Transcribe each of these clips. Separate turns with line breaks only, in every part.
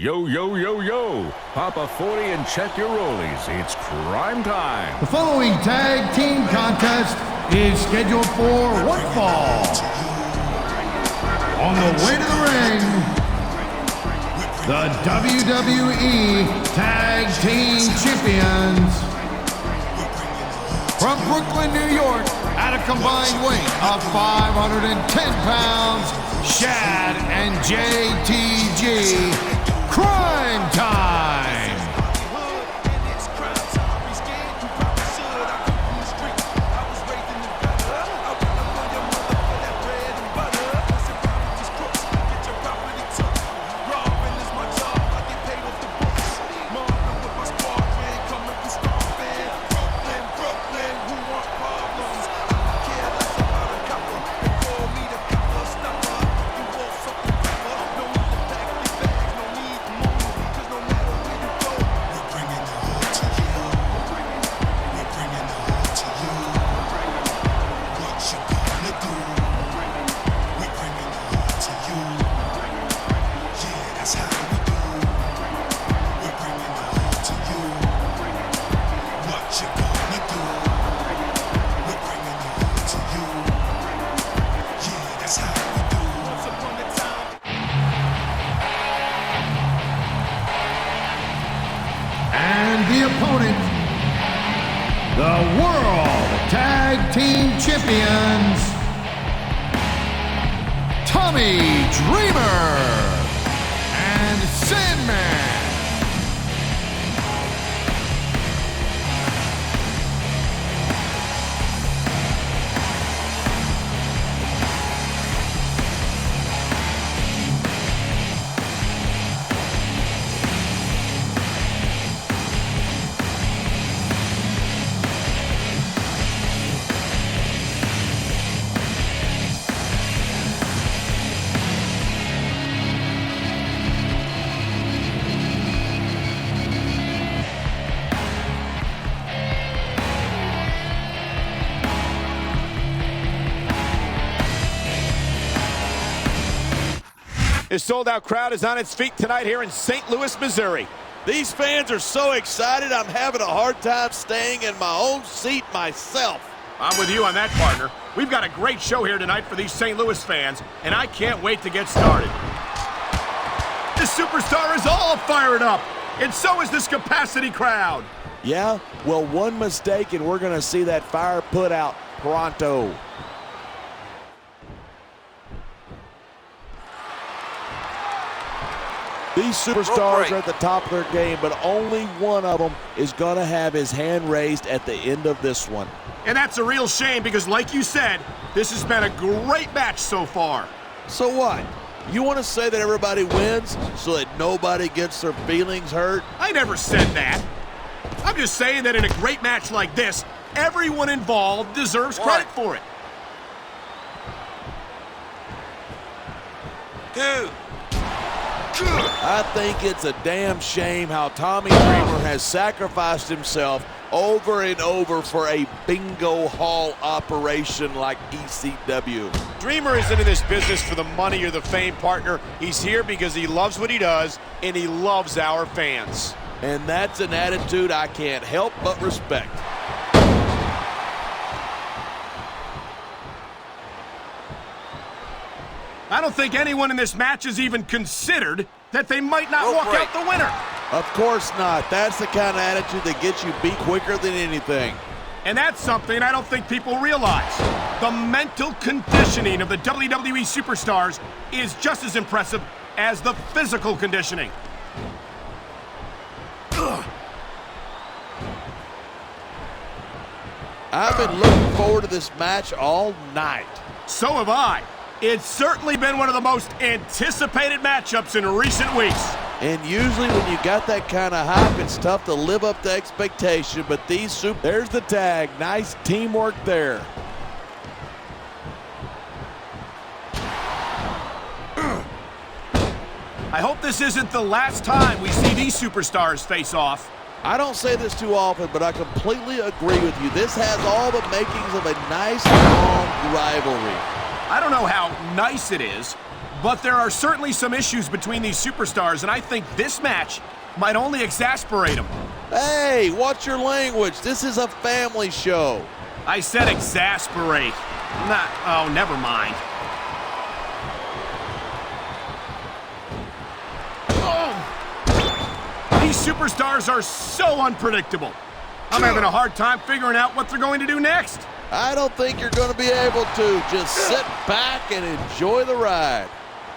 Yo, yo, yo, yo. Pop a 40 and check your rollies. It's Cryme Tyme.
The following tag team contest is scheduled for one fall. On the way to the ring, the WWE Tag Team Champions from Brooklyn, New York, at a combined weight of 510 pounds, Shad and JTG, Cryme Tyme. The opponent, the World Tag Team Champions, Tommy Dreamer and Sandman.
His sold-out crowd is on its feet tonight here in St. Louis, Missouri.
These fans are so excited, I'm having a hard time staying in my own seat myself.
I'm with you on that, partner. We've got a great show here tonight for these St. Louis fans, and I can't wait to get started. This superstar is all fired up, and so is this capacity crowd.
Yeah? Well, one mistake, and we're going to see that fire put out pronto. These superstars are at the top of their game, but only one of them is going to have his hand raised at the end of this one.
And that's a real shame because, like you said, this has been a great match so far.
So what? You want to say that everybody wins so that nobody gets their feelings hurt?
I never said that. I'm just saying that in a great match like this, everyone involved deserves credit for it.
2. I think it's a damn shame how Tommy Dreamer has sacrificed himself over and over for a bingo hall operation like ECW.
Dreamer isn't in this business for the money or the fame, partner. He's here because he loves what he does, and he loves our fans.
And that's an attitude I can't help but respect.
I don't think anyone in this match has even considered that they might not walk out the winner.
Of course not. That's the kind of attitude that gets you beat quicker than anything.
And that's something I don't think people realize. The mental conditioning of the WWE superstars is just as impressive as the physical conditioning.
I've been looking forward to this match all night.
So have I. It's certainly been one of the most anticipated matchups in recent weeks.
And usually when you got that kind of hype, it's tough to live up to expectation, but there's the tag. Nice teamwork there.
I hope this isn't the last time we see these superstars face off.
I don't say this too often, but I completely agree with you. This has all the makings of a nice, long rivalry.
I don't know how nice it is, But there are certainly some issues between these superstars, and I think this match might only exasperate them.
Hey, watch your language. This is a family show.
I said exasperate. Oh, never mind. Oh! These superstars are so unpredictable. I'm having a hard time figuring out what they're going to do next.
I don't think you're going to be able to. Just sit back and enjoy the ride.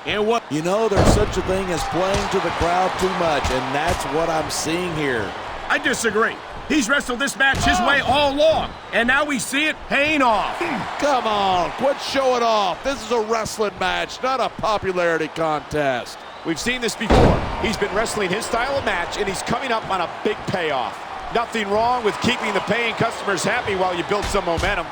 And what?
You know, there's such a thing as playing to the crowd too much, and that's what I'm seeing here.
I disagree. He's wrestled this match his way all along, and now we see it paying off.
Come on, quit showing off. This is a wrestling match, not a popularity contest.
We've seen this before. He's been wrestling his style of match, and he's coming up on a big payoff. Nothing wrong with keeping the paying customers happy while you build some momentum.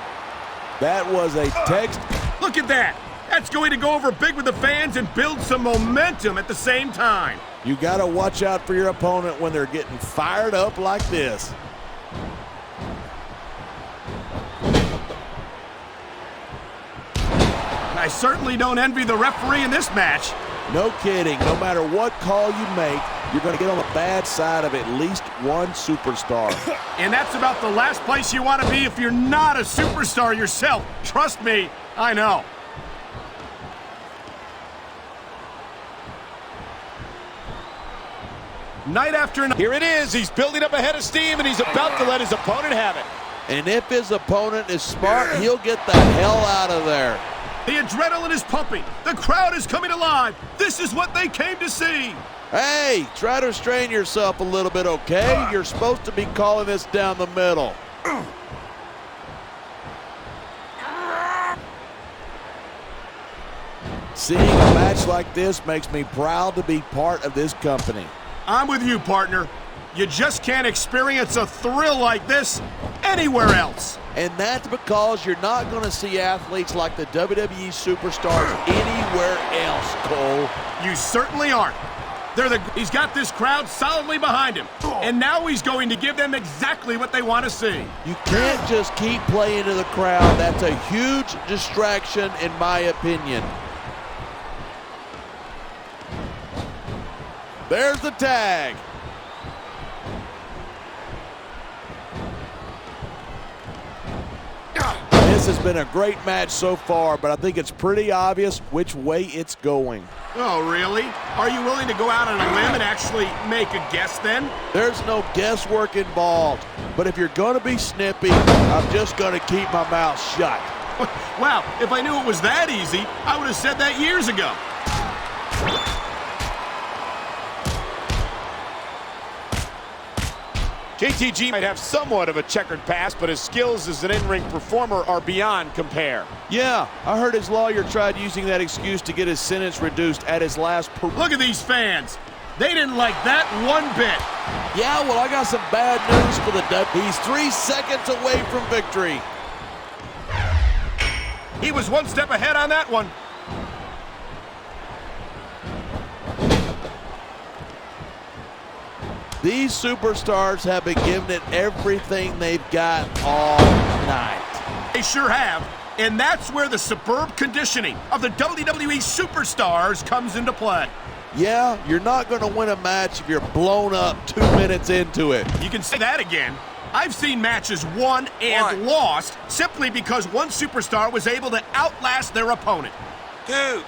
That was a text.
Look at that. That's going to go over big with the fans and build some momentum at the same time.
You got to watch out for your opponent when they're getting fired up like this.
I certainly don't envy the referee in this match.
No kidding. No matter what call you make, you're going to get on the bad side of at least one superstar.
And that's about the last place you want to be if you're not a superstar yourself. Trust me, I know. Night after night.
Here it is. He's building up a head of steam, and he's about to let his opponent have it.
And if his opponent is smart, he'll get the hell out of there.
The adrenaline is pumping. The crowd is coming alive. This is what they came to see.
Hey, try to restrain yourself a little bit, okay? You're supposed to be calling this down the middle. Seeing a match like this makes me proud to be part of this company.
I'm with you, partner. You just can't experience a thrill like this anywhere else.
And that's because you're not going to see athletes like the WWE superstars anywhere else, Cole.
You certainly aren't. He's got this crowd solidly behind him. And now he's going to give them exactly what they want to see.
You can't just keep playing to the crowd. That's a huge distraction, in my opinion. There's the tag. This has been a great match so far, but I think it's pretty obvious which way it's going.
Oh, really? Are you willing to go out on a limb and actually make a guess then?
There's no guesswork involved, but if you're going to be snippy, I'm just going to keep my mouth shut.
Wow, if I knew it was that easy, I would have said that years ago.
JTG might have somewhat of a checkered past, but his skills as an in-ring performer are beyond compare.
Yeah, I heard his lawyer tried using that excuse to get his sentence reduced at his last...
Look at these fans. They didn't like that one bit.
Yeah, well, I got some bad news for the He's 3 seconds away from victory.
He was one step ahead on that one.
These superstars have been giving it everything they've got all night.
They sure have. And that's where the superb conditioning of the WWE superstars comes into play.
Yeah, you're not going to win a match if you're blown up 2 minutes into it.
You can say that again. I've seen matches won and lost simply because one superstar was able to outlast their opponent.
Dude.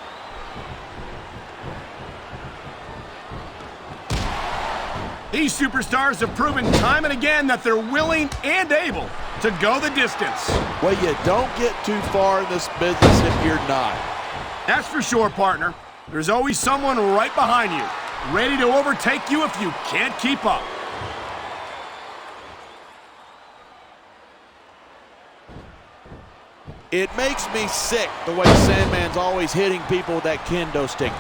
These superstars have proven time and again that they're willing and able to go the distance.
Well, you don't get too far in this business if you're not.
That's for sure, partner. There's always someone right behind you, ready to overtake you if you can't keep up.
It makes me sick the way Sandman's always hitting people with that kendo stick.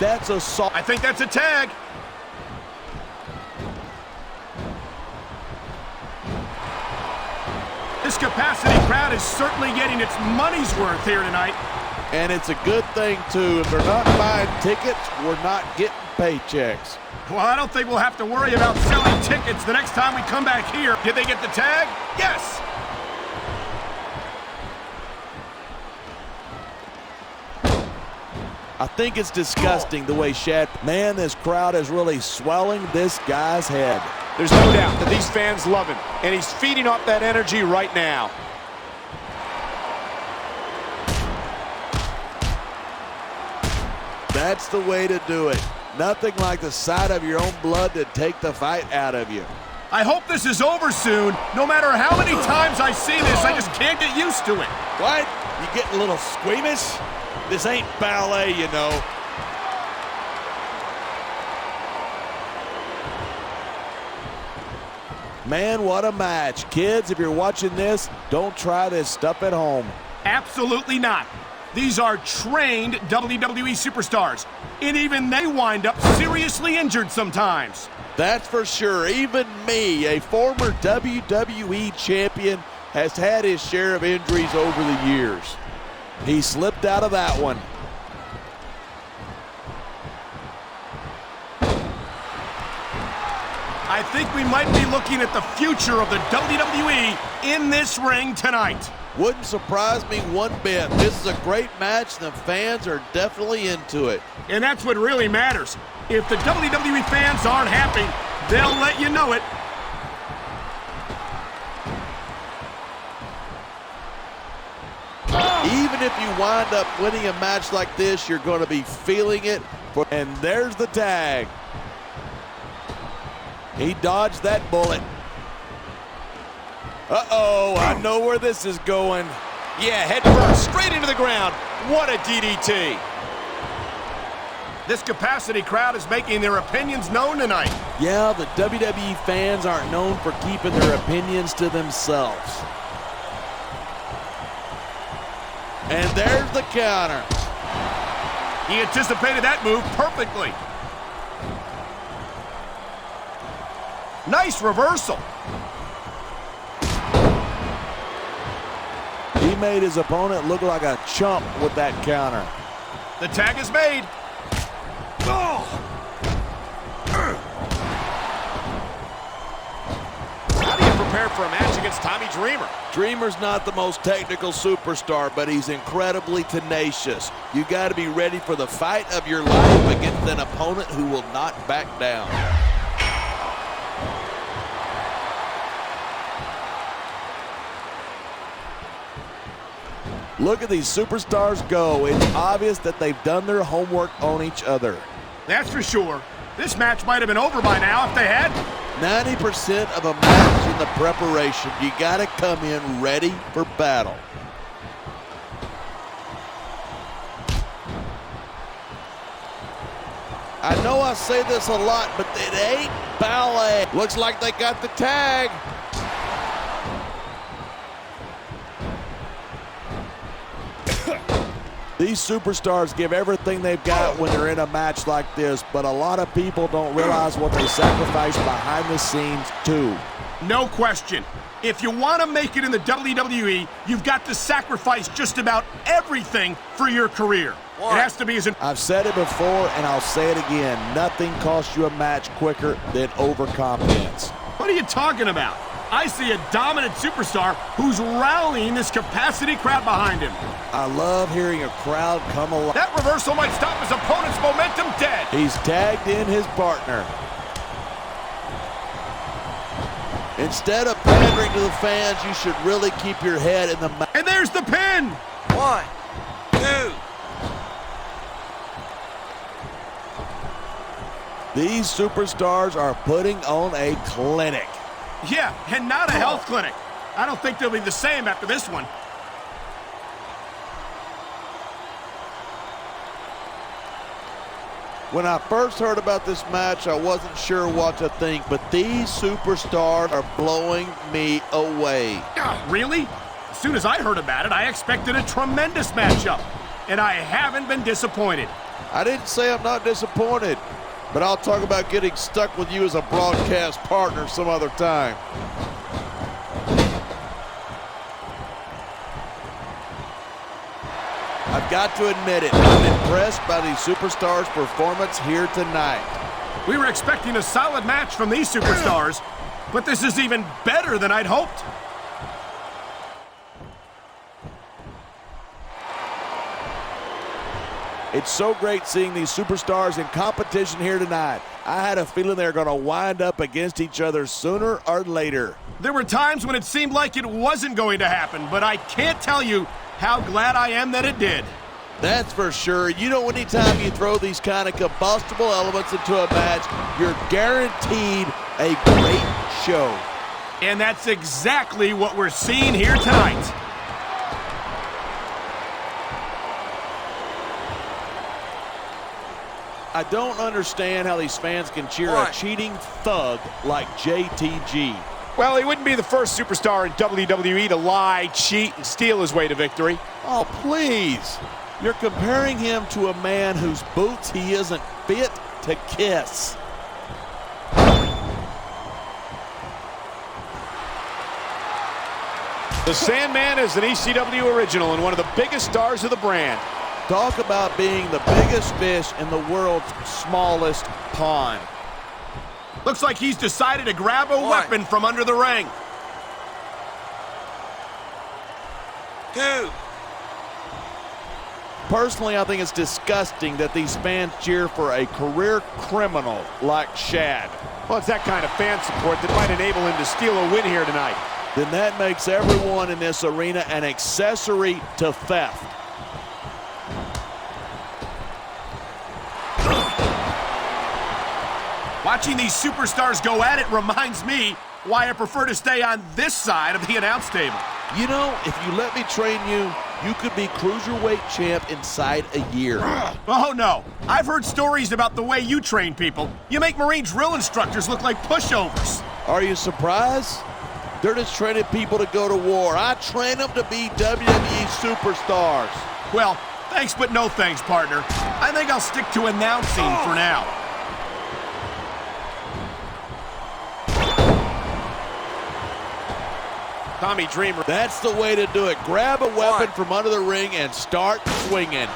That's assault.
I think that's a tag. This capacity crowd is certainly getting its money's worth here tonight.
And it's a good thing, too. If they're not buying tickets, we're not getting paychecks.
Well, I don't think we'll have to worry about selling tickets the next time we come back here. Did they get the tag? Yes!
I think it's disgusting the way Shad, man, this crowd is really swelling this guy's head.
There's no doubt that these fans love him, and he's feeding off that energy right now.
That's the way to do it. Nothing like the sight of your own blood to take the fight out of you.
I hope this is over soon. No matter how many times I see this, I just can't get used to it.
What? You getting a little squeamish? This ain't ballet, you know. Man, what a match. Kids, if you're watching this, don't try this stuff at home.
Absolutely not. These are trained WWE superstars, and even they wind up seriously injured sometimes.
That's for sure. Even me, a former WWE champion, has had his share of injuries over the years. He slipped out of that one.
I think we might be looking at the future of the WWE in this ring tonight.
Wouldn't surprise me one bit. This is a great match, and the fans are definitely into it.
And that's what really matters. If the WWE fans aren't happy, they'll let you know it.
Even if you wind up winning a match like this, you're going to be feeling it. And there's the tag. He dodged that bullet. Uh-oh, I know where this is going.
Yeah, head first, straight into the ground. What a DDT.
This capacity crowd is making their opinions known tonight.
Yeah, the WWE fans aren't known for keeping their opinions to themselves. And there's the counter.
He anticipated that move perfectly. Nice reversal.
He made his opponent look like a chump with that counter.
The tag is made. Oh.
How do you prepare for a match against Tommy Dreamer?
Dreamer's not the most technical superstar, but he's incredibly tenacious. You got to be ready for the fight of your life against an opponent who will not back down. Look at these superstars go. It's obvious that they've done their homework on each other.
That's for sure. This match might have been over by now if they had.
90% of a match in the preparation. You got to come in ready for battle. I know I say this a lot, but it ain't ballet. Looks like they got the tag. These superstars give everything they've got when they're in a match like this, but a lot of people don't realize what they sacrifice behind the scenes, too.
No question. If you want to make it in the WWE, you've got to sacrifice just about everything for your career. It has to be as...
I've said it before, and I'll say it again. Nothing costs you a match quicker than overconfidence.
What are you talking about? I see a dominant superstar who's rallying this capacity crowd behind him.
I love hearing a crowd come alive.
That reversal might stop his opponent's momentum dead.
He's tagged in his partner. Instead of pandering to the fans, you should really keep your head in the match.
And there's the pin.
1, 2.
These superstars are putting on a clinic.
Yeah, and not a health clinic. I don't think they'll be the same after this one.
When I first heard about this match, I wasn't sure what to think, but these superstars are blowing me away.
Really? As soon as I heard about it, I expected a tremendous matchup, and I haven't been disappointed.
I didn't say I'm not disappointed, but I'll talk about getting stuck with you as a broadcast partner some other time. I've got to admit it, I'm impressed by these superstars' performance here tonight.
We were expecting a solid match from these superstars, but this is even better than I'd hoped.
It It's so great seeing these superstars in competition here tonight. I had a feeling they're going to wind up against each other sooner or later.
There were times when it seemed like it wasn't going to happen, but I can't tell you how glad I am that it did.
That's for sure. You know, anytime you throw these kind of combustible elements into a match, you're guaranteed a great show.
And that's exactly what we're seeing here tonight.
I don't understand how these fans can cheer a cheating thug like JTG.
Well, he wouldn't be the first superstar in WWE to lie, cheat, and steal his way to victory.
Oh, please. You're comparing him to a man whose boots he isn't fit to kiss.
The Sandman is an ECW original and one of the biggest stars of the brand.
Talk about being the biggest fish in the world's smallest pond.
Looks like he's decided to grab a weapon from under the ring.
2.
Personally, I think it's disgusting that these fans cheer for a career criminal like Shad.
Well, it's that kind of fan support that might enable him to steal a win here tonight.
Then that makes everyone in this arena an accessory to theft.
Watching these superstars go at it reminds me why I prefer to stay on this side of the announce table.
You know, if you let me train you, you could be cruiserweight champ inside a year.
Oh, no. I've heard stories about the way you train people. You make Marine drill instructors look like pushovers.
Are you surprised? They're just training people to go to war. I train them to be WWE superstars.
Well, thanks but no thanks, partner. I think I'll stick to announcing for now.
Tommy Dreamer.
That's the way to do it. Grab a weapon from under the ring and start swinging.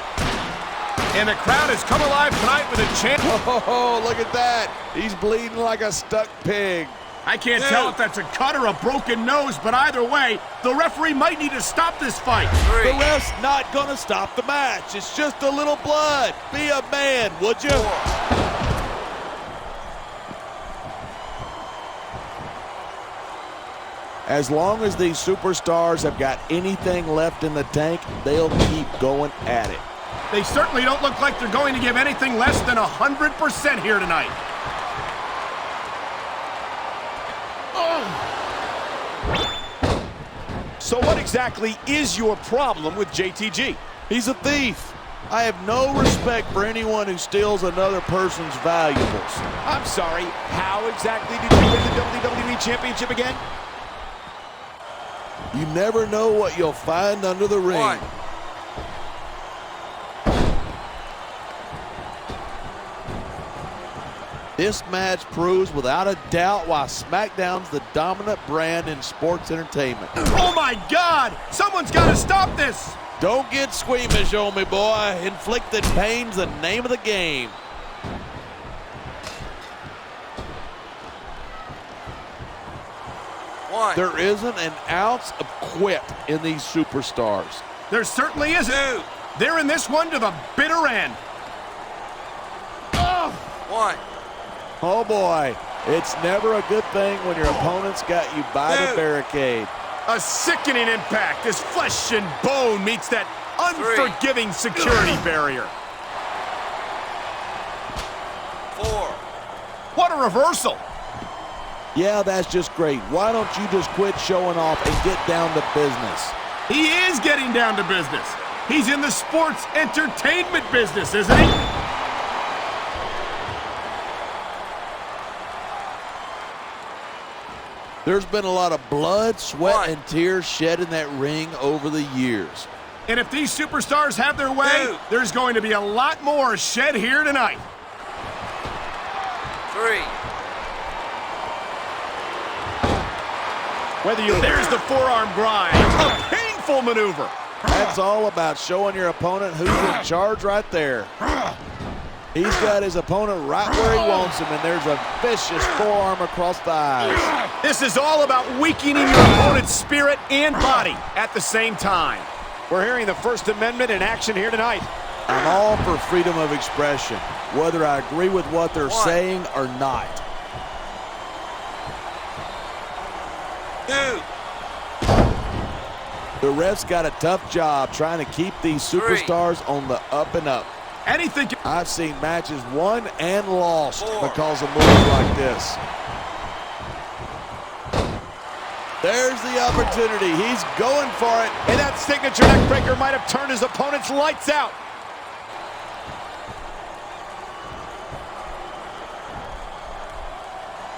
And the crowd has come alive tonight with a chant.
Oh, look at that. He's bleeding like a stuck pig.
I can't tell if that's a cut or a broken nose, but either way, the referee might need to stop this fight.
3.
The ref's not going to stop the match. It's just a little blood. Be a man, would you?
4.
As long as these superstars have got anything left in the tank, they'll keep going at it.
They certainly don't look like they're going to give anything less than 100% here tonight.
So what exactly is your problem with JTG?
He's a thief. I have no respect for anyone who steals another person's valuables.
I'm sorry, how exactly did you win the WWE Championship again?
You never know what you'll find under the ring.
1.
This match proves without a doubt why SmackDown's the dominant brand in sports entertainment.
Oh my God! Someone's got to stop this!
Don't get squeamish on me, boy. Inflicted pain's the name of the game. There isn't an ounce of quit in these superstars.
There certainly isn't.
2.
They're in this one to the bitter end.
1.
Oh boy, it's never a good thing when your opponent's got you by the barricade.
A sickening impact as flesh and bone meets that unforgiving security barrier.
4.
What a reversal.
Yeah, that's just great. Why don't you just quit showing off and get down to business?
He is getting down to business. He's in the sports entertainment business, isn't he?
There's been a lot of blood, sweat, and tears shed in that ring over the years.
And if these superstars have their way,
2.
there's going to be a lot more shed here tonight.
3.
There's the forearm grind. A painful maneuver.
That's all about showing your opponent who's in charge right there. He's got his opponent right where he wants him, and there's a vicious forearm across the eyes.
This is all about weakening your opponent's spirit and body at the same time.
We're hearing the First Amendment in action here tonight.
I'm all for freedom of expression, whether I agree with what they're saying or not.
2.
The refs got a tough job trying to keep these superstars on the up and up.
Anything.
I've seen matches won and lost because of moves like this. There's the opportunity. He's going for it.
And that signature neckbreaker might have turned his opponent's lights out.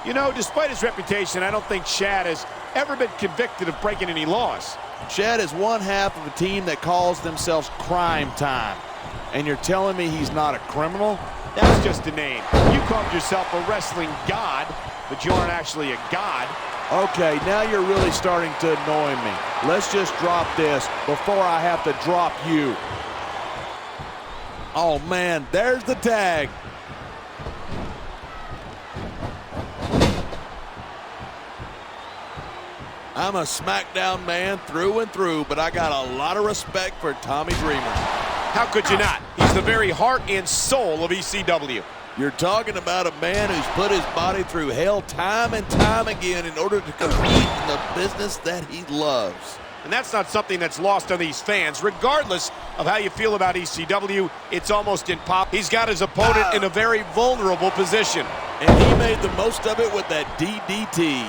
You know, despite his reputation, I don't think Shad has ever been convicted of breaking any laws.
Shad is one half of a team that calls themselves Cryme Tyme. And you're telling me he's not a criminal?
That's just a name. You called yourself a wrestling god, but you aren't actually a god.
Okay, now you're really starting to annoy me. Let's just drop this before I have to drop you. Oh man, there's the tag. I'm a SmackDown man through and through, but I got a lot of respect for Tommy Dreamer.
How could you not? He's the very heart and soul of ECW.
You're talking about a man who's put his body through hell time and time again in order to compete in the business that he loves.
And that's not something that's lost on these fans. Regardless of how you feel about ECW, it's almost impossible. He's got his opponent in a very vulnerable position.
And he made the most of it with that DDT.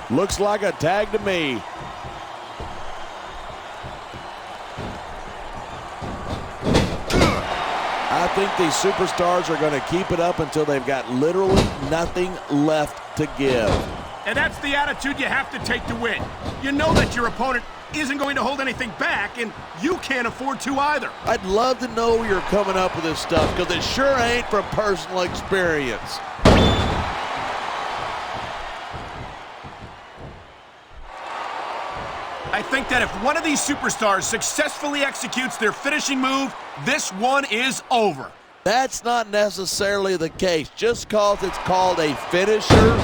Looks like a tag to me. I think these superstars are going to keep it up until they've got literally nothing left to give.
And that's the attitude you have to take to win. You know that your opponent isn't going to hold anything back, and you can't afford to either.
I'd love to know where you're coming up with this stuff, because it sure ain't from personal experience.
I think that if one of these superstars successfully executes their finishing move, this one is over.
That's not necessarily the case. Just because it's called a finisher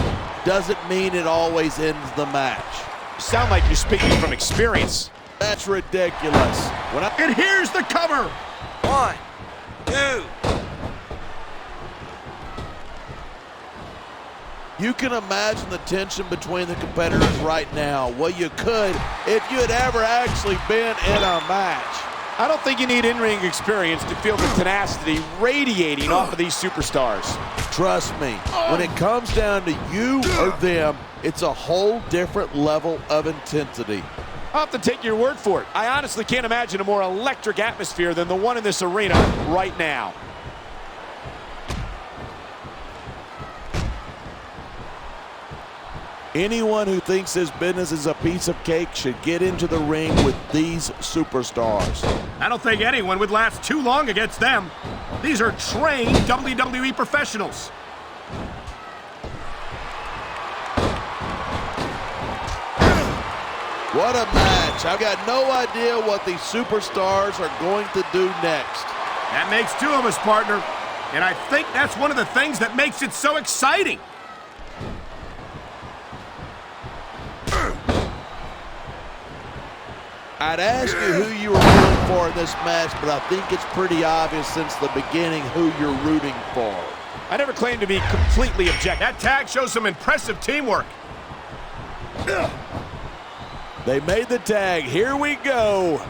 doesn't mean it always ends the match.
You sound like you're speaking from experience.
That's ridiculous.
And here's the cover.
1, 2.
You can imagine the tension between the competitors right now. Well, you could if you had ever actually been in a match.
I don't think you need in-ring experience to feel the tenacity radiating off of these superstars.
Trust me, when it comes down to you or them, it's a whole different level of intensity.
I'll have to take your word for it. I honestly can't imagine a more electric atmosphere than the one in this arena right now.
Anyone who thinks this business is a piece of cake should get into the ring with these superstars.
I don't think anyone would last too long against them. These are trained WWE professionals.
What a match. I've got no idea what these superstars are going to do next.
That makes two of us, partner. And I think that's one of the things that makes it so exciting.
I'd ask you who you were rooting for in this match, but I think it's pretty obvious since the beginning who you're rooting for.
I never claimed to be completely objective.
That tag shows some impressive teamwork.
They made the tag. Here we go.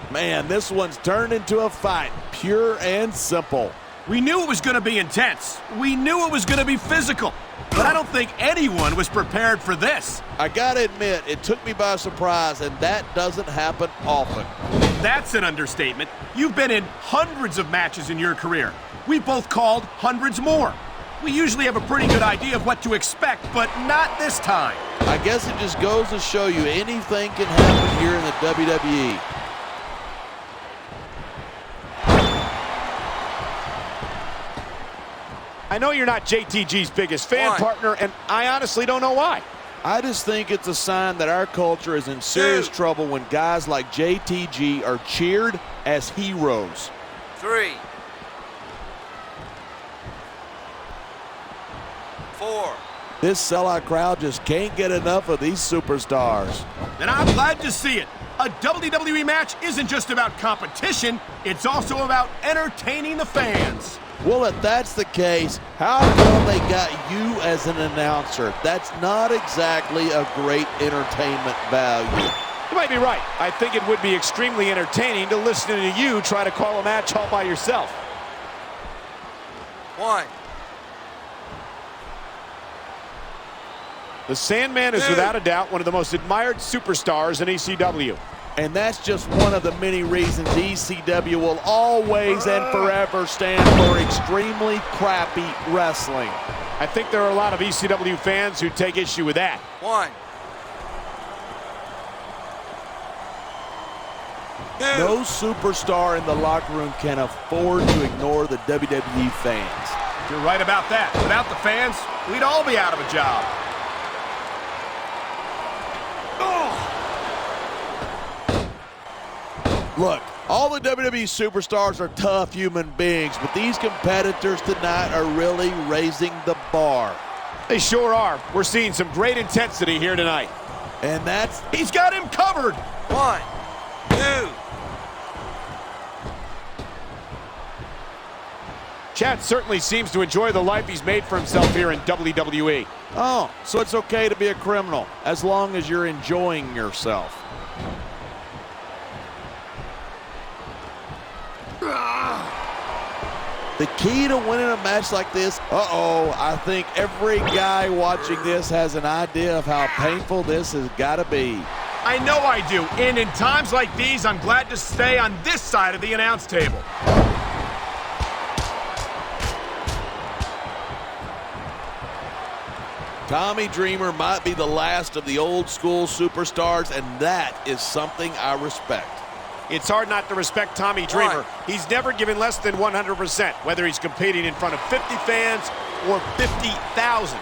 Man, this one's turned into a fight, pure and simple.
We knew it was going to be intense. We knew it was going to be physical. But I don't think anyone was prepared for this.
I gotta admit, it took me by surprise, and that doesn't happen often.
That's an understatement. You've been in hundreds of matches in your career. We've both called hundreds more. We usually have a pretty good idea of what to expect, but not this time.
I guess it just goes to show you anything can happen here in the WWE.
I know you're not JTG's biggest fan, partner, and I honestly don't know why.
I just think it's a sign that our culture is in serious trouble when guys like JTG are cheered as heroes.
3, 4.
This sellout crowd just can't get enough of these superstars.
And I'm glad to see it. A WWE match isn't just about competition, it's also about entertaining the fans.
Well, if that's the case, how come they got you as an announcer? That's not exactly a great entertainment value.
You might be right. I think it would be extremely entertaining to listen to you try to call a match all by yourself.
1.
The Sandman is without a doubt one of the most admired superstars in ECW.
And that's just one of the many reasons ECW will always and forever stand for extremely crappy wrestling.
I think there are a lot of ECW fans who take issue with that.
1. 2.
No superstar in the locker room can afford to ignore the WWE fans.
You're right about that. Without the fans, we'd all be out of a job.
Look, all the WWE superstars are tough human beings, but these competitors tonight are really raising the bar.
They sure are. We're seeing some great intensity here tonight.
And that's...
He's got him covered.
1, 2.
Shad certainly seems to enjoy the life he's made for himself here in WWE.
Oh, so it's okay to be a criminal as long as you're enjoying yourself. The key to winning a match like this, I think every guy watching this has an idea of how painful this has got to be.
I know I do, and in times like these, I'm glad to stay on this side of the announce table.
Tommy Dreamer might be the last of the old school superstars, and that is something I respect.
It's hard not to respect Tommy Dreamer. He's never given less than 100%, whether he's competing in front of 50 fans or 50,000.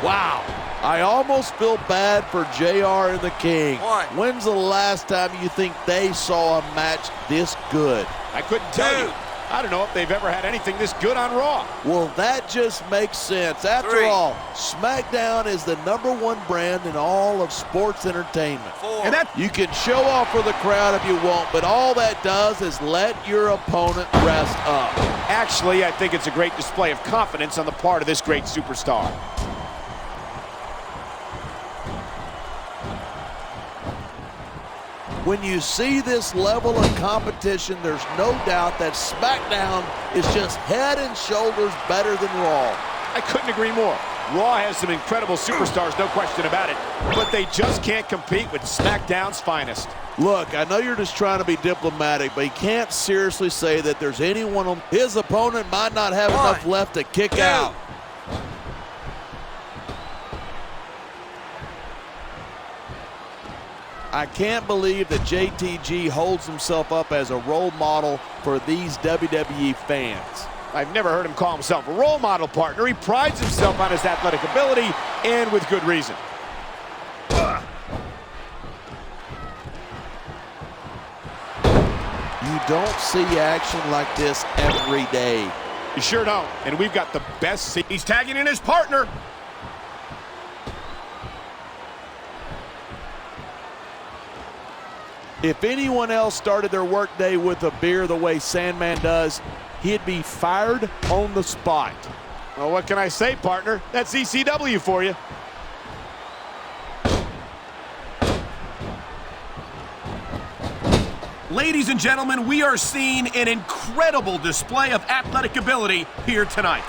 Wow. I almost feel bad for JR and the King.
1.
When's the last time you think they saw a match this good?
I couldn't tell you. I don't know if they've ever had anything this good on Raw.
Well, that just makes sense. After
3.
all, SmackDown is the #1 brand in all of sports entertainment.
4.
And that
You can show off for the crowd if you want, but all that does is let your opponent rest up.
Actually, I think it's a great display of confidence on the part of this great superstar.
When you see this level of competition, there's no doubt that SmackDown is just head and shoulders better than Raw.
I couldn't agree more. Raw has some incredible superstars, no question about it, but they just can't compete with SmackDown's finest.
Look, I know you're just trying to be diplomatic, but you can't seriously say that there's anyone on his opponent might not have enough left to kick out. I can't believe that JTG holds himself up as a role model for these WWE fans.
I've never heard him call himself a role model, partner. He prides himself on his athletic ability, and with good reason.
You don't see action like this every day.
You sure don't, and we've got the best seat.
he's tagging in his partner.
If anyone else started their workday with a beer the way Sandman does, he'd be fired on the spot.
Well, what can I say, partner? That's ECW for you.
Ladies and gentlemen, we are seeing an incredible display of athletic ability here tonight.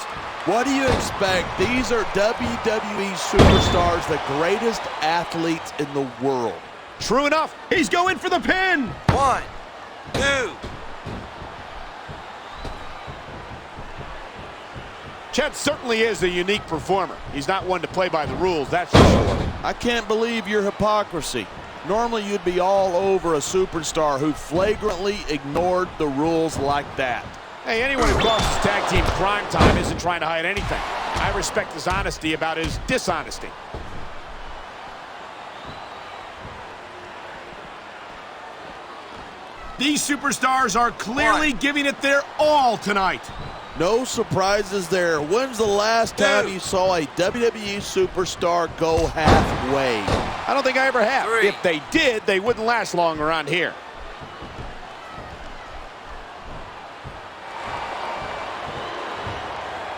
What do you expect? These are WWE superstars, the greatest athletes in the world.
True enough.
He's going for the pin.
1, 2.
Shad certainly is a unique performer. He's not one to play by the rules, that's for sure.
I can't believe your hypocrisy. Normally you'd be all over a superstar who flagrantly ignored the rules like that.
Hey, anyone who crosses tag team Cryme Tyme isn't trying to hide anything. I respect his honesty about his dishonesty.
These superstars are clearly giving it their all tonight.
No surprises there. When's the last time you saw a WWE superstar go halfway?
I don't think I ever have.
3.
If they did, they wouldn't last long around here.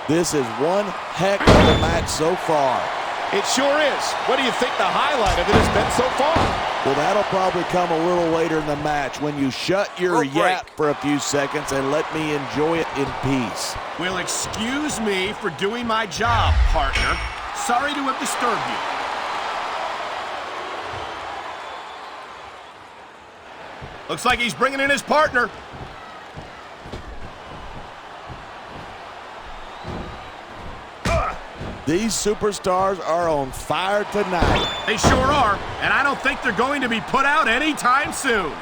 This is one heck of a match so far.
It sure is. What do you think the highlight of it has been so far?
Well, that'll probably come a little later in the match when you shut your
Rope break.
yap for a few seconds and let me enjoy it in peace.
Well, excuse me for doing my job, partner. Sorry to have disturbed you. Looks like he's bringing in his partner.
These superstars are on fire tonight.
They sure are, and I don't think they're going to be put out anytime soon.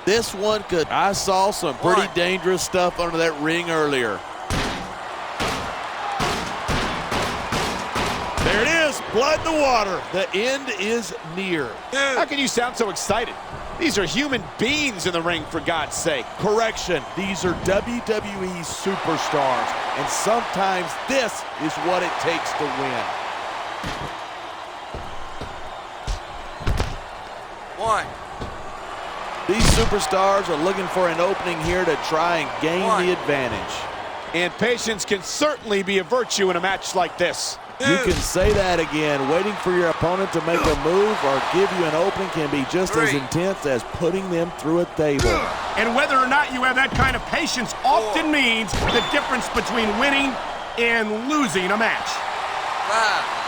This one could. I saw some pretty
1.
dangerous stuff under that ring earlier. There it is, blood in the water. The end is near.
2.
How can you sound so excited? These are human beings in the ring, for God's sake.
Correction, these are WWE superstars, and sometimes this is what it takes to win.
1.
These superstars are looking for an opening here to try and gain
1.
the advantage.
And patience can certainly be a virtue in a match like this.
You can say that again. Waiting for your opponent to make a move or give you an opening can be just as
3.
intense as putting them through a table.
And whether or not you have that kind of patience often means the difference between winning and losing a match.
5.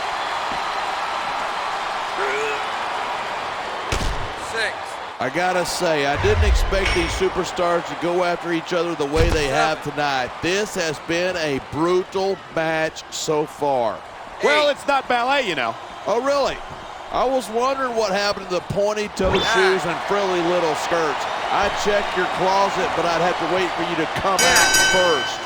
6.
I gotta say, I didn't expect these superstars to go after each other the way they have tonight. This has been a brutal match so far.
Well, it's not ballet, you know.
Oh, really? I was wondering what happened to the pointy-toe shoes and frilly little skirts. I'd check your closet, but I'd have to wait for you to come out first.